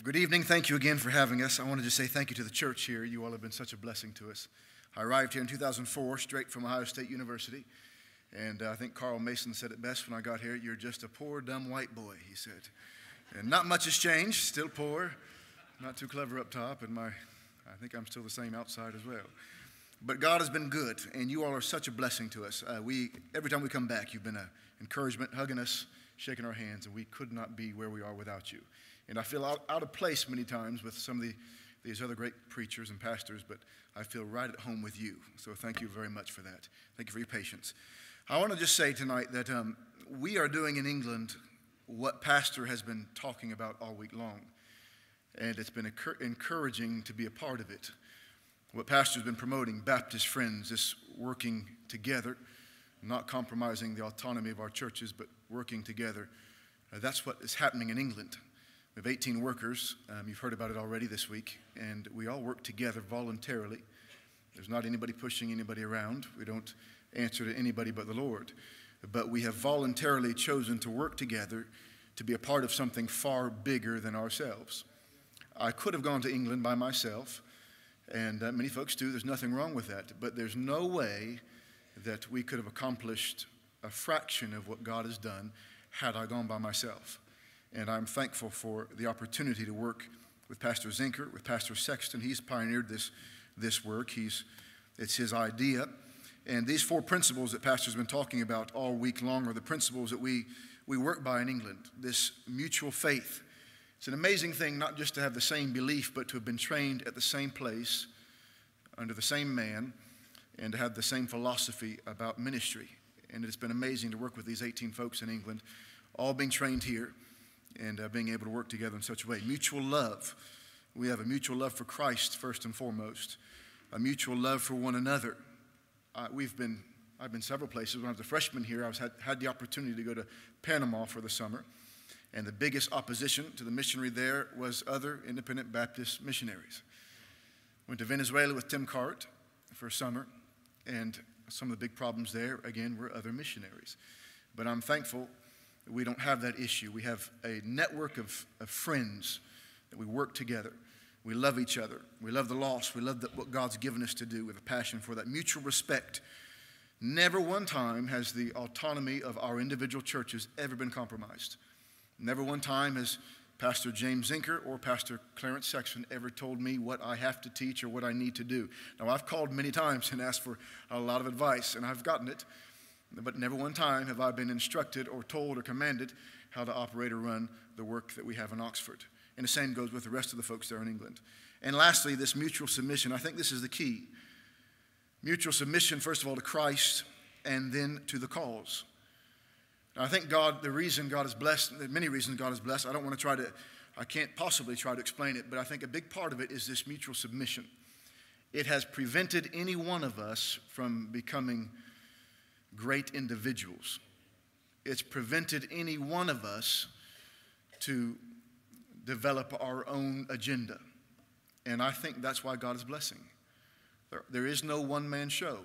Good evening. Thank you again for having us. I wanted to say thank you to the church here. You all have been such a blessing to us. I arrived here in 2004, straight from Ohio State University, and I think Carl Mason said it best when I got here, "You're just a poor, dumb white boy," he said. And not much has changed, still poor, not too clever up top, and I think I'm still the same outside as well. But God has been good, and you all are such a blessing to us. Every time we come back, you've been an encouragement, hugging us, shaking our hands, and we could not be where we are without you. And I feel out of place many times with some of these other great preachers and pastors, but I feel right at home with you. So thank you very much for that. Thank you for your patience. I want to just say tonight that we are doing in England what Pastor has been talking about all week long. And it's been encouraging to be a part of it. What Pastor's been promoting, Baptist Friends, this working together, not compromising the autonomy of our churches, but working together. That's what is happening in England. We have 18 workers. You've heard about it already this week. And we all work together voluntarily. There's not anybody pushing anybody around. We don't answer to anybody but the Lord. But we have voluntarily chosen to work together to be a part of something far bigger than ourselves. I could have gone to England by myself, and many folks do. There's nothing wrong with that. But there's no way that we could have accomplished a fraction of what God has done had I gone by myself. And I'm thankful for the opportunity to work with Pastor Zinker, with Pastor Sexton. He's pioneered this work. It's his idea. And these four principles that Pastor's been talking about all week long are the principles that we work by in England. This mutual faith. It's an amazing thing not just to have the same belief, but to have been trained at the same place, under the same man, and to have the same philosophy about ministry. And it's been amazing to work with these 18 folks in England, all being trained here, and being able to work together in such a way. Mutual love. We have a mutual love for Christ first and foremost. A mutual love for one another. I've been several places. When I was a freshman here, I had the opportunity to go to Panama for the summer. And the biggest opposition to the missionary there was other independent Baptist missionaries. Went to Venezuela with Tim Cart for summer. And some of the big problems there, again, were other missionaries. But I'm thankful we don't have that issue. We have a network of friends that we work together. We love each other. We love the lost. We love what God's given us to do with a passion for that. Mutual respect. Never one time has the autonomy of our individual churches ever been compromised. Never one time has Pastor James Zinker or Pastor Clarence Sexton ever told me what I have to teach or what I need to do. Now, I've called many times and asked for a lot of advice, and I've gotten it. But never one time have I been instructed or told or commanded how to operate or run the work that we have in Oxford. And the same goes with the rest of the folks there in England. And lastly, this mutual submission. I think this is the key. Mutual submission, first of all, to Christ and then to the cause. Now, I think the reason God is blessed, there are many reasons God is blessed. I can't possibly try to explain it, but I think a big part of it is this mutual submission. It has prevented any one of us from becoming great individuals. It's prevented any one of us to develop our own agenda. And I think that's why God is blessing. There is no one-man show.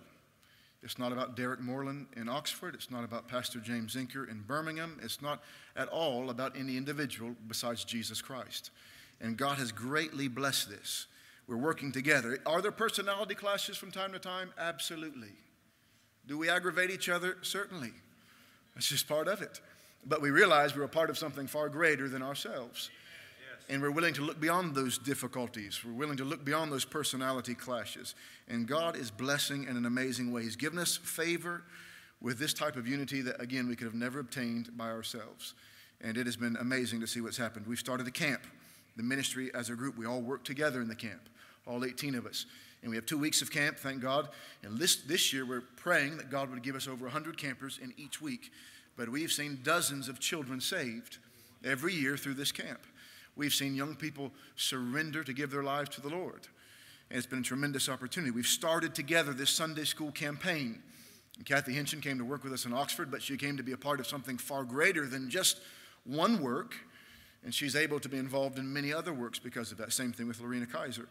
It's not about Derrick Morlan in Oxford. It's not about Pastor James Zinker in Birmingham. It's not at all about any individual besides Jesus Christ. And God has greatly blessed this. We're working together. Are there personality clashes from time to time? Absolutely. Do we aggravate each other? Certainly. That's just part of it. But we realize we're a part of something far greater than ourselves. Yes. And we're willing to look beyond those difficulties. We're willing to look beyond those personality clashes. And God is blessing in an amazing way. He's given us favor with this type of unity that, again, we could have never obtained by ourselves. And it has been amazing to see what's happened. We've started a camp. The ministry as a group, we all work together in the camp, all 18 of us. And we have 2 weeks of camp, thank God. And this year we're praying that God would give us over 100 campers in each week. But we've seen dozens of children saved every year through this camp. We've seen young people surrender to give their lives to the Lord. And it's been a tremendous opportunity. We've started together this Sunday school campaign. And Kathy Hinchin came to work with us in Oxford, but she came to be a part of something far greater than just one work. And she's able to be involved in many other works because of that. Same thing with Lorena Kaiser.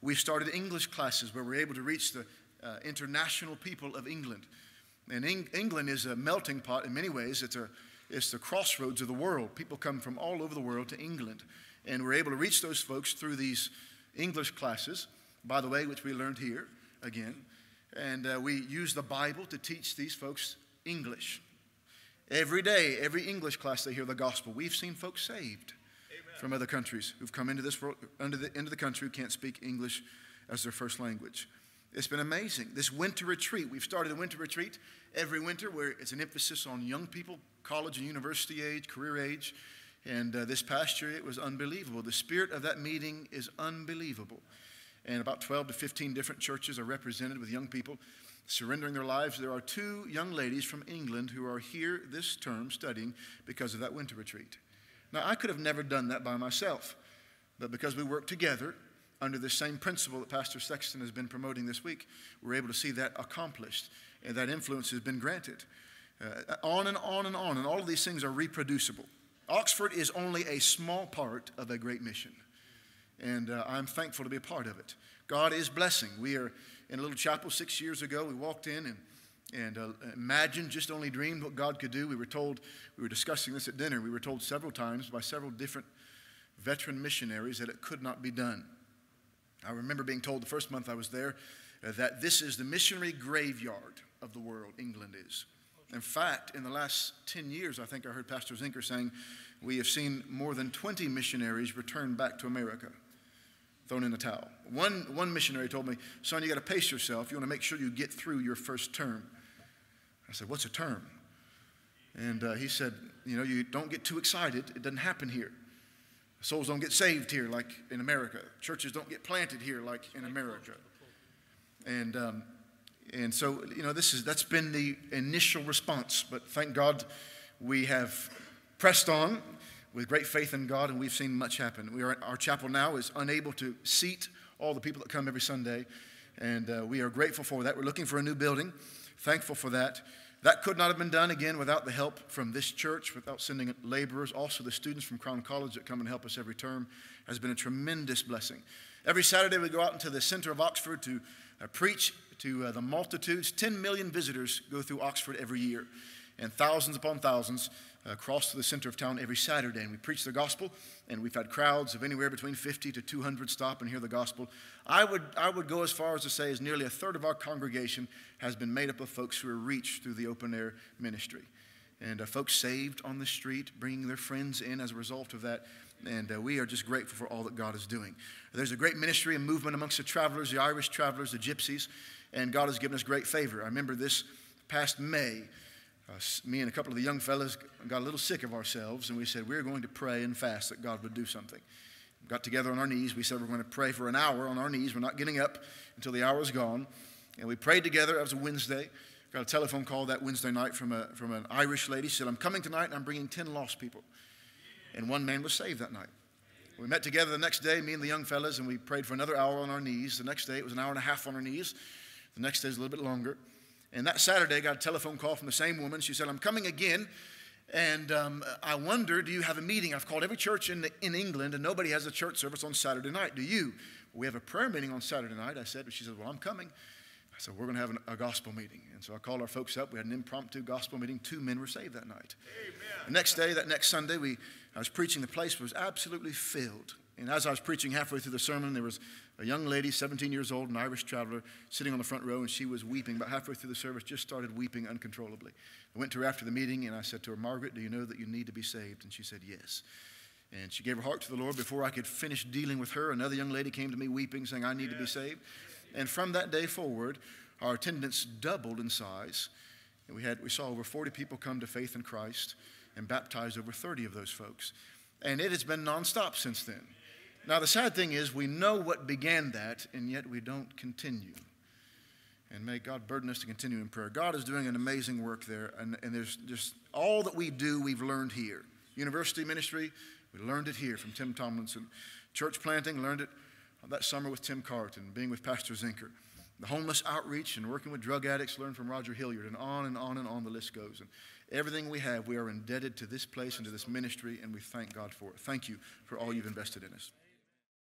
We've started English classes where we're able to reach the international people of England. And England is a melting pot in many ways. It's the crossroads of the world. People come from all over the world to England. And we're able to reach those folks through these English classes, by the way, which we learned here again. And we use the Bible to teach these folks English. Every day, every English class, they hear the gospel. We've seen folks saved from other countries who've come into this world, into the country who can't speak English as their first language. It's been amazing. This winter retreat, we've started a winter retreat every winter where it's an emphasis on young people, college and university age, career age. And this past year, it was unbelievable. The spirit of that meeting is unbelievable. And about 12 to 15 different churches are represented with young people surrendering their lives. There are 2 young ladies from England who are here this term studying because of that winter retreat. Now, I could have never done that by myself, but because we work together under the same principle that Pastor Sexton has been promoting this week, we're able to see that accomplished, and that influence has been granted. On and on and on, and all of these things are reproducible. Oxford is only a small part of a great mission, and I'm thankful to be a part of it. God is blessing. We are in a little chapel 6 years ago. We walked in and imagined, just only dreamed what God could do. We were told, we were discussing this at dinner, we were told several times by several different veteran missionaries that it could not be done. I remember being told the first month I was there that this is the missionary graveyard of the world, England is. In fact, in the last 10 years, I think I heard Pastor Zinker saying, we have seen more than 20 missionaries return back to America, thrown in the towel. One missionary told me, son, you got to pace yourself. You want to make sure you get through your first term. I said, what's a term? And he said, you don't get too excited. It doesn't happen here. Souls don't get saved here like in America. Churches don't get planted here like in America. And so, that's been the initial response. But thank God we have pressed on with great faith in God, and we've seen much happen. Our chapel now is unable to seat all the people that come every Sunday, and we are grateful for that. We're looking for a new building, thankful for that. That could not have been done, again, without the help from this church, without sending laborers. Also, the students from Crown College that come and help us every term has been a tremendous blessing. Every Saturday, we go out into the center of Oxford to preach to the multitudes. 10 million visitors go through Oxford every year, and thousands upon thousands cross to the center of town every Saturday. And we preach the gospel, and we've had crowds of anywhere between 50 to 200 stop and hear the gospel. I would go as far as to say as nearly a third of our congregation has been made up of folks who are reached through the open-air ministry. And folks saved on the street, bringing their friends in as a result of that. And we are just grateful for all that God is doing. There's a great ministry and movement amongst the travelers, the Irish travelers, the gypsies, and God has given us great favor. I remember this past May, me and a couple of the young fellas got a little sick of ourselves, and we said we're going to pray and fast that God would do something. We got together on our knees. We said we're going to pray for an hour on our knees. We're not getting up until the hour is gone. And we prayed together. It was a Wednesday. Got a telephone call that Wednesday night from an Irish lady. She said, I'm coming tonight, and I'm bringing 10 lost people. And one man was saved that night. We met together the next day, me and the young fellas, and we prayed for another hour on our knees. The next day, it was an hour and a half on our knees. The next day is a little bit longer. And that Saturday, I got a telephone call from the same woman. She said, I'm coming again, and I wonder, do you have a meeting? I've called every church in England, and nobody has a church service on Saturday night. Do you? We have a prayer meeting on Saturday night. I said, she said, well, I'm coming. I said, we're going to have a gospel meeting. And so I called our folks up. We had an impromptu gospel meeting. 2 men were saved that night. Amen. The next day, that next Sunday, I was preaching. The place was absolutely filled. And as I was preaching halfway through the sermon, there was a young lady, 17 years old, an Irish traveler, sitting on the front row, and she was weeping. About halfway through the service, just started weeping uncontrollably. I went to her after the meeting, and I said to her, Margaret, do you know that you need to be saved? And she said, yes. And she gave her heart to the Lord. Before I could finish dealing with her, another young lady came to me weeping, saying, I need to be saved. And from that day forward, our attendance doubled in size. And we saw over 40 people come to faith in Christ and baptized over 30 of those folks. And it has been nonstop since then. Now, the sad thing is we know what began that, and yet we don't continue. And may God burden us to continue in prayer. God is doing an amazing work there, and there's just all that we do, we've learned here. University ministry, we learned it here from Tim Tomlinson. Church planting, learned it that summer with Tim Carton, being with Pastor Zinker. The homeless outreach and working with drug addicts, learned from Roger Hilliard, and on and on and on the list goes. And everything we have, we are indebted to this place and to this ministry, and we thank God for it. Thank you for all you've invested in us.